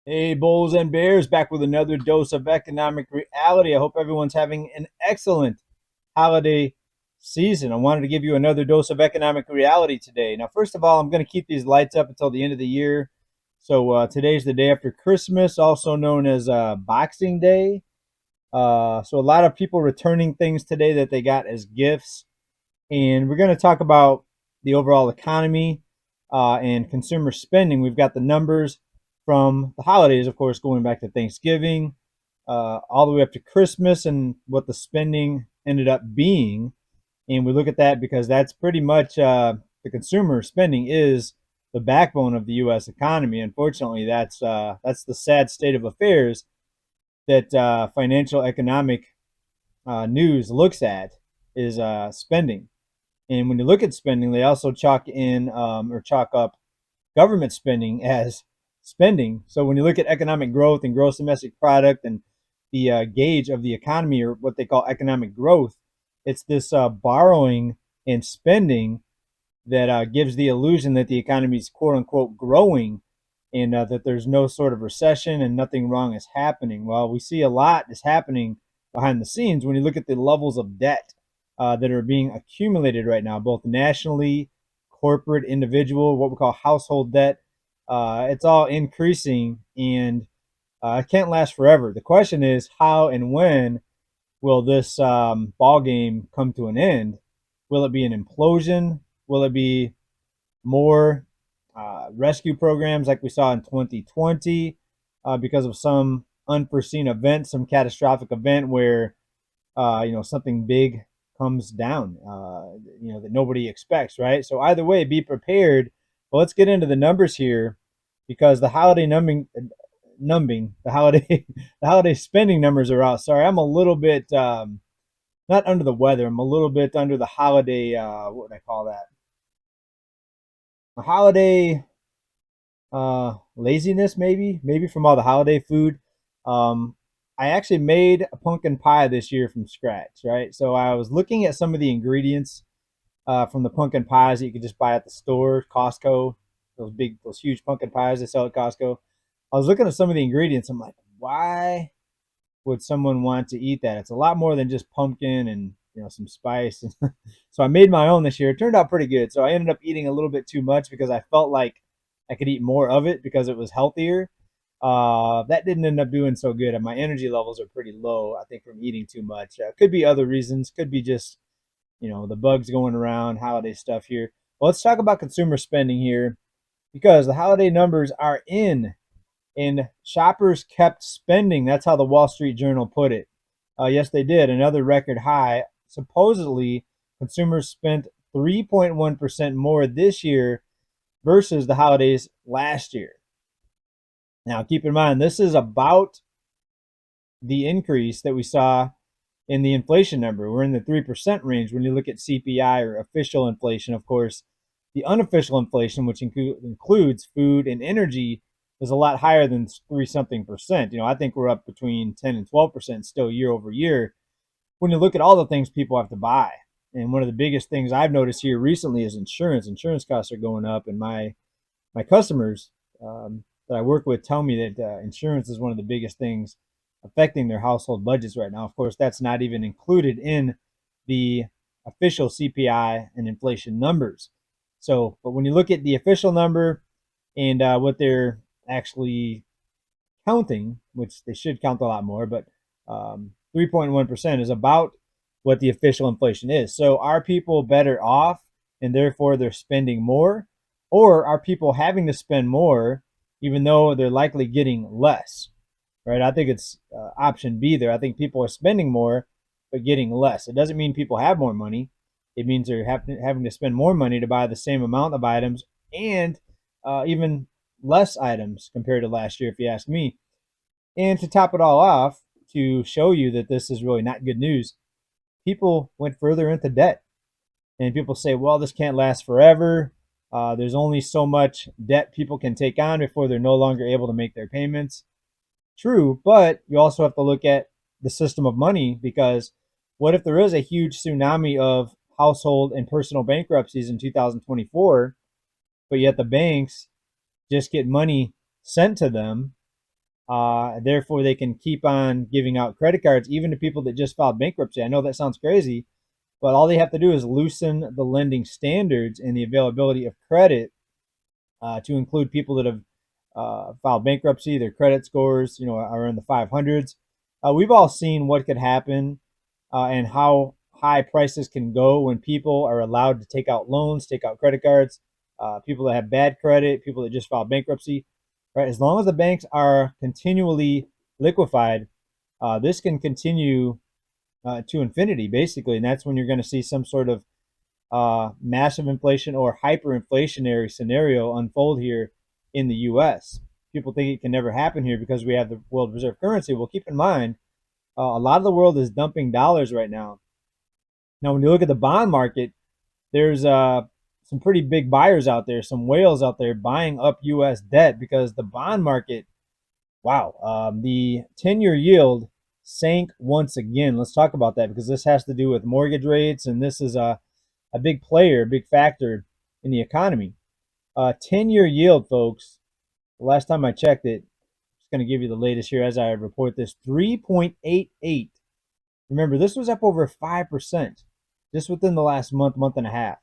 Hey, Bulls and Bears, back with another dose of economic reality. I hope everyone's having an excellent holiday season. I wanted to give you another dose of economic reality today. Now, first of all, I'm going to keep these lights up until the end of the year. So today's the day after Christmas, also known as Boxing Day. So a lot of people returning things today that they got as gifts. And we're going to talk about the overall economy and consumer spending. We've got the numbers from the holidays, of course, going back to Thanksgiving, all the way up to Christmas, and what the spending ended up being. And we look at that because that's pretty much the consumer spending is the backbone of the U.S. economy. Unfortunately, that's the sad state of affairs that financial economic news looks at is spending. And when you look at spending, they also chalk in or chalk up government spending as spending. So when you look at economic growth and gross domestic product and the gauge of the economy, or what they call economic growth, it's this borrowing and spending that gives the illusion that the economy is quote unquote growing, and that there's no sort of recession and nothing wrong is happening. Well, we see a lot is happening behind the scenes when you look at the levels of debt that are being accumulated right now, both nationally, corporate, individual, what we call household debt. It's all increasing, and it can't last forever. The question is, how and when will this ball game come to an end? Will it be an implosion? Will it be more rescue programs like we saw in 2020 because of some unforeseen event, some catastrophic event where something big comes down, that nobody expects, right? So either way, be prepared. Well, let's get into the numbers here because the holiday the holiday, the holiday spending numbers are out. Sorry, I'm a little bit not under the weather. I'm a little bit under the holiday. What would I call that? A holiday laziness, maybe from all the holiday food. Um, I actually made a pumpkin pie this year from scratch, right? So I was looking at some of the ingredients from the pumpkin pies that you could just buy at the store, Costco, those huge pumpkin pies they sell at Costco. I was looking at some of the ingredients. I'm like, why would someone want to eat that? It's a lot more than just pumpkin and some spice. So I made my own this year. It turned out pretty good. So I ended up eating a little bit too much because I felt like I could eat more of it because it was healthier. That didn't end up doing so good, and my energy levels are pretty low. I think from eating too much. Could be other reasons. Could be just the bugs going around, holiday stuff here. Well, let's talk about consumer spending here because the holiday numbers are in, and shoppers kept spending. That's how the Wall Street Journal put it. Yes, they did. Another record high. Supposedly, consumers spent 3.1% more this year versus the holidays last year. Now, keep in mind, this is about the increase that we saw in the inflation number. We're in the 3% range when you look at CPI or official inflation. Of course, the unofficial inflation, which includes food and energy, is a lot higher than 3 something percent. I think we're up between 10 and 12% still year over year when you look at all the things people have to buy. And one of the biggest things I've noticed here recently is insurance. Insurance costs are going up, and my customers that I work with tell me that insurance is one of the biggest things affecting their household budgets right now. Of course, that's not even included in the official CPI and inflation numbers. So, but when you look at the official number and what they're actually counting, which they should count a lot more, but 3.1% is about what the official inflation is. So, are people better off and therefore they're spending more? Or are people having to spend more even though they're likely getting less? Right? I think it's option B there. I think people are spending more but getting less. It doesn't mean people have more money. It means they're having to spend more money to buy the same amount of items and even less items compared to last year, if you ask me. And to top it all off, to show you that this is really not good news, people went further into debt. And people say, well, this can't last forever. There's only so much debt people can take on before they're no longer able to make their payments. True, but you also have to look at the system of money because what if there is a huge tsunami of household and personal bankruptcies in 2024, but yet the banks just get money sent to them Therefore, they can keep on giving out credit cards even to people that just filed bankruptcy. I know that sounds crazy, but all they have to do is loosen the lending standards and the availability of credit to include people that have filed bankruptcy. Their credit scores, are in the 500s. We've all seen what could happen and how high prices can go when people are allowed to take out loans, take out credit cards. People that have bad credit, people that just filed bankruptcy, right? As long as the banks are continually liquefied, this can continue to infinity, basically, and that's when you're going to see some sort of massive inflation or hyperinflationary scenario unfold here in the U.S. People think it can never happen here because we have the world reserve currency. Well, keep in mind, a lot of the world is dumping dollars right now. Now, when you look at the bond market, there's some pretty big buyers out there, some whales out there buying up U.S. debt because the bond market, wow, the 10-year yield sank once again. Let's talk about that because this has to do with mortgage rates, and this is a big player, a big factor in the economy. 10-year yield, folks, the last time I checked it, just going to give you the latest here as I report this, 3.88. Remember, this was up over 5% just within the last month and a half.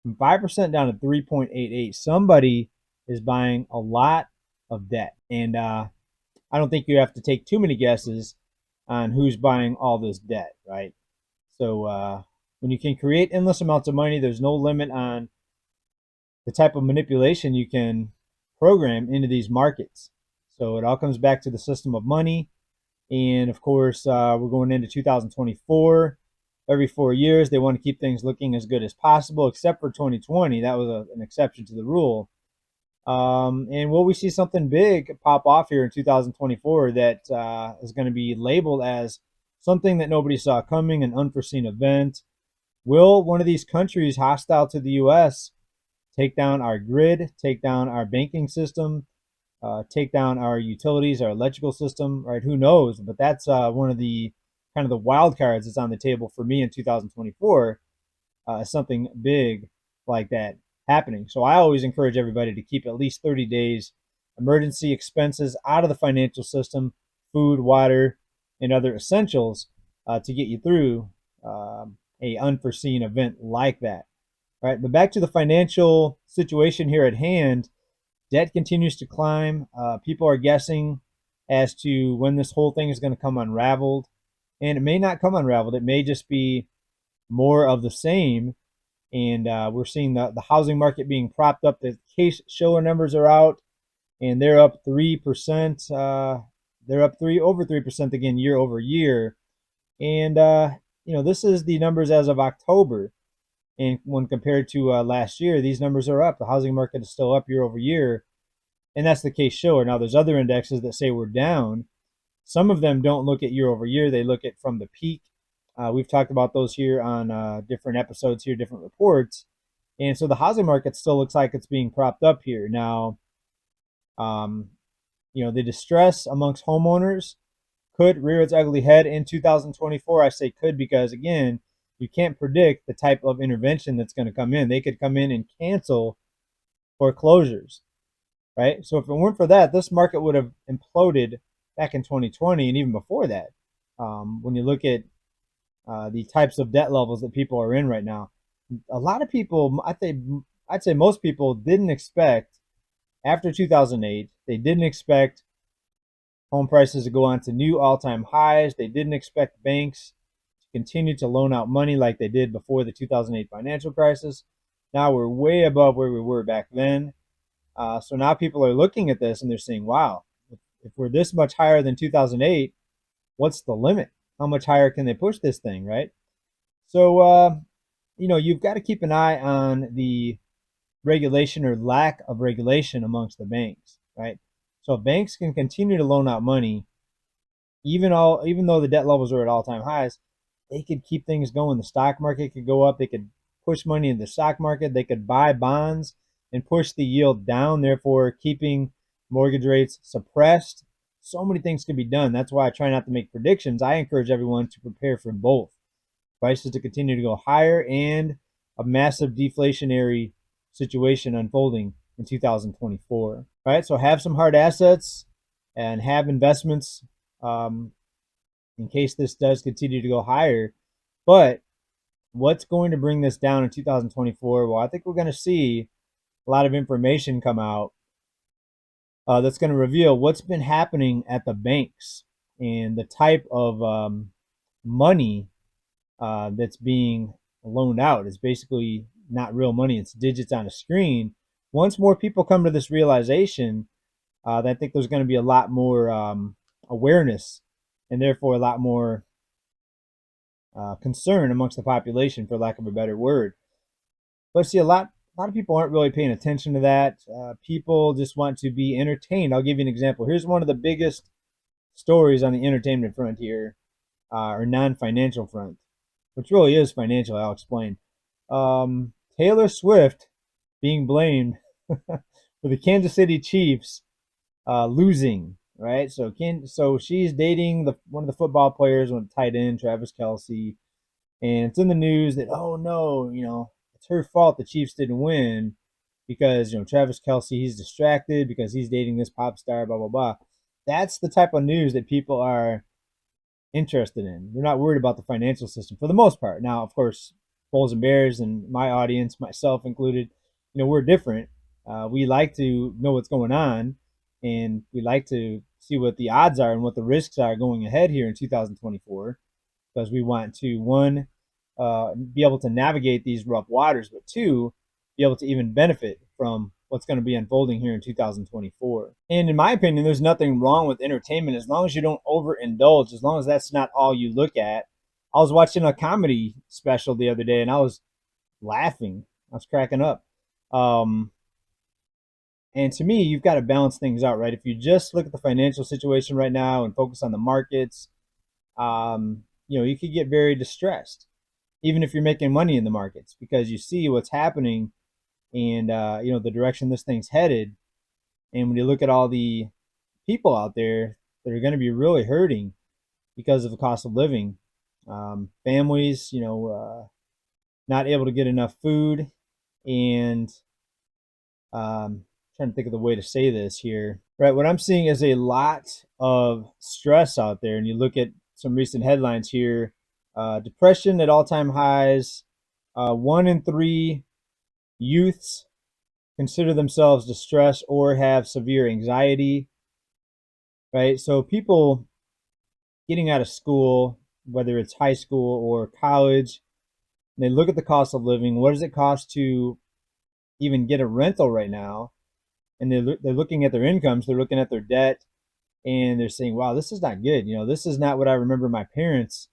From 5% down to 3.88. Somebody is buying a lot of debt. And I don't think you have to take too many guesses on who's buying all this debt, right? So when you can create endless amounts of money, there's no limit on the type of manipulation you can program into these markets. So it all comes back to the system of money. And of course, we're going into 2024. Every 4 years, they want to keep things looking as good as possible, except for 2020. That was an exception to the rule. And will we see something big pop off here in 2024 that is going to be labeled as something that nobody saw coming, an unforeseen event? Will one of these countries hostile to the U.S. take down our grid, take down our banking system, take down our utilities, our electrical system, right? Who knows? But that's one of the kind of the wild cards that's on the table for me in 2024, something big like that happening. So I always encourage everybody to keep at least 30 days emergency expenses out of the financial system, food, water, and other essentials to get you through a unforeseen event like that. All right, but back to the financial situation here at hand. Debt continues to climb. People are guessing as to when this whole thing is going to come unraveled. And it may not come unraveled. It may just be more of the same. And we're seeing the housing market being propped up. The case shiller numbers are out, and they're up 3%. They're up over 3% again year over year. And, this is the numbers as of October. And when compared to last year, these numbers are up. The housing market is still up year over year. And that's the case shiller. Now, there's other indexes that say we're down. Some of them don't look at year over year. They look at from the peak. We've talked about those here on different episodes here, different reports. And so the housing market still looks like it's being propped up here. Now, the distress amongst homeowners could rear its ugly head in 2024. I say could because, again, you can't predict the type of intervention that's going to come in. They could come in and cancel foreclosures, right? So if it weren't for that, this market would have imploded back in 2020 and even before that. When you look at the types of debt levels that people are in right now, a lot of people, I'd say most people didn't expect after 2008. They didn't expect home prices to go on to new all-time highs. They didn't expect banks to continue to loan out money like they did before the 2008 financial crisis. Now we're way above where we were back then. So now people are looking at this and they're saying, wow, if we're this much higher than 2008, what's the limit? How much higher can they push this thing, right? So, you've got to keep an eye on the regulation or lack of regulation amongst the banks, right? So banks can continue to loan out money, even though the debt levels are at all-time highs. They could keep things going. The stock market could go up. They could push money in the stock market. They could buy bonds and push the yield down, therefore keeping mortgage rates suppressed. So many things can be done. That's why I try not to make predictions. I encourage everyone to prepare for both. Prices to continue to go higher and a massive deflationary situation unfolding in 2024. All right, so have some hard assets and have investments um, in case this does continue to go higher. But what's going to bring this down in 2024? Well, I think we're going to see a lot of information come out that's going to reveal what's been happening at the banks and the type of money that's being loaned out. It's basically not real money, it's digits on a screen. Once more people come to this realization, I think there's going to be a lot more awareness and therefore a lot more concern amongst the population, for lack of a better word. But see, a lot of people aren't really paying attention to that. People just want to be entertained. I'll give you an example. Here's one of the biggest stories on the entertainment front here, or non-financial front, which really is financial. I'll explain. Taylor Swift being blamed for the Kansas City Chiefs losing. Right, so she's dating one of the football players, one of the tight end, Travis Kelsey, and it's in the news that, oh no, it's her fault the Chiefs didn't win because Travis Kelsey, he's distracted because he's dating this pop star, blah blah blah. That's the type of news that people are interested in. They're not worried about the financial system for the most part. Now, of course, Bulls and Bears and my audience, myself included, we're different. We like to know what's going on, and we like to see what the odds are and what the risks are going ahead here in 2024, because we want to, one, be able to navigate these rough waters, but two, be able to even benefit from what's going to be unfolding here in 2024. And in my opinion, there's nothing wrong with entertainment as long as you don't overindulge, as long as that's not all you look at. I was watching a comedy special the other day and I was laughing. I was cracking up. Um, and to me, you've got to balance things out, right? If you just look at the financial situation right now and focus on the markets, you could get very distressed, even if you're making money in the markets, because you see what's happening and the direction this thing's headed. And when you look at all the people out there that are going to be really hurting because of the cost of living, families, not able to get enough food, and trying to think of the way to say this here. Right, what I'm seeing is a lot of stress out there, and you look at some recent headlines here: depression at all-time highs. 1 in 3 youths consider themselves distressed or have severe anxiety. Right, so people getting out of school, whether it's high school or college, they look at the cost of living. What does it cost to even get a rental right now? And they're looking at their incomes, they're looking at their debt, and they're saying, wow, this is not good. This is not what I remember my parents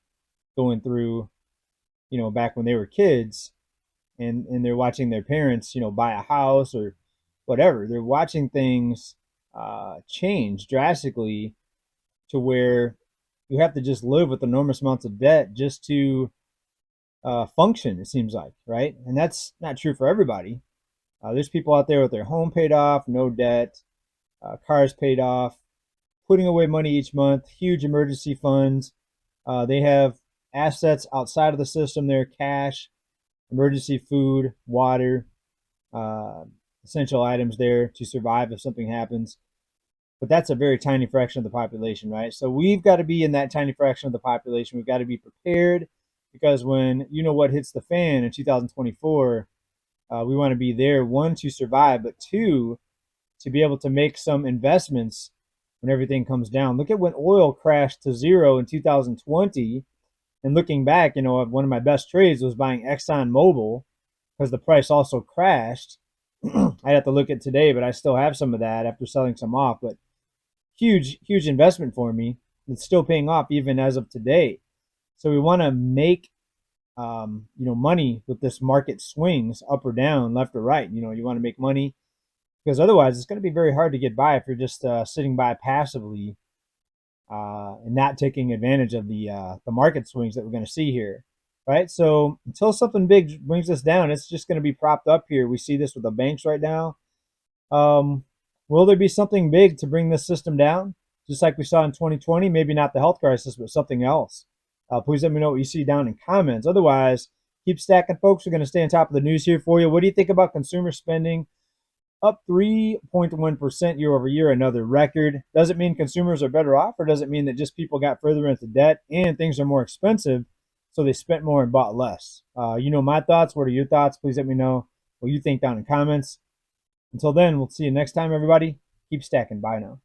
going through, back when they were kids. And they're watching their parents, buy a house or whatever. They're watching things change drastically to where you have to just live with enormous amounts of debt just to function, it seems like, right? And that's not true for everybody. There's people out there with their home paid off, no debt, cars paid off, putting away money each month, huge emergency funds. They have assets outside of the system there, cash, emergency food, water, uh, essential items there to survive if something happens. But that's a very tiny fraction of the population, right? So we've got to be in that tiny fraction of the population. We've got to be prepared, because when what hits the fan in 2024, we want to be there, one, to survive, but two, to be able to make some investments when everything comes down. Look at when oil crashed to zero in 2020. And looking back, one of my best trades was buying Exxon Mobil, because the price also crashed. I'd have to look at today, but I still have some of that after selling some off. But huge, huge investment for me. It's still paying off even as of today. So we want to make money with this market swings up or down, left or right. You want to make money, because otherwise it's going to be very hard to get by if you're just sitting by passively and not taking advantage of the market swings that we're going to see here, right? So until something big brings us down, it's just going to be propped up here. We see this with the banks right now. Will there be something big to bring this system down, just like we saw in 2020? Maybe not the health crisis, but something else. Please let me know what you see down in comments. Otherwise, keep stacking, folks. We're going to stay on top of the news here for you. What do you think about consumer spending? up 3.1% year over year, another record. Does it mean consumers are better off, or does it mean that just people got further into debt and things are more expensive, so they spent more and bought less? You know my thoughts. What are your thoughts? Please let me know what you think down in comments. Until then, we'll see you next time, everybody. Keep stacking. Bye now.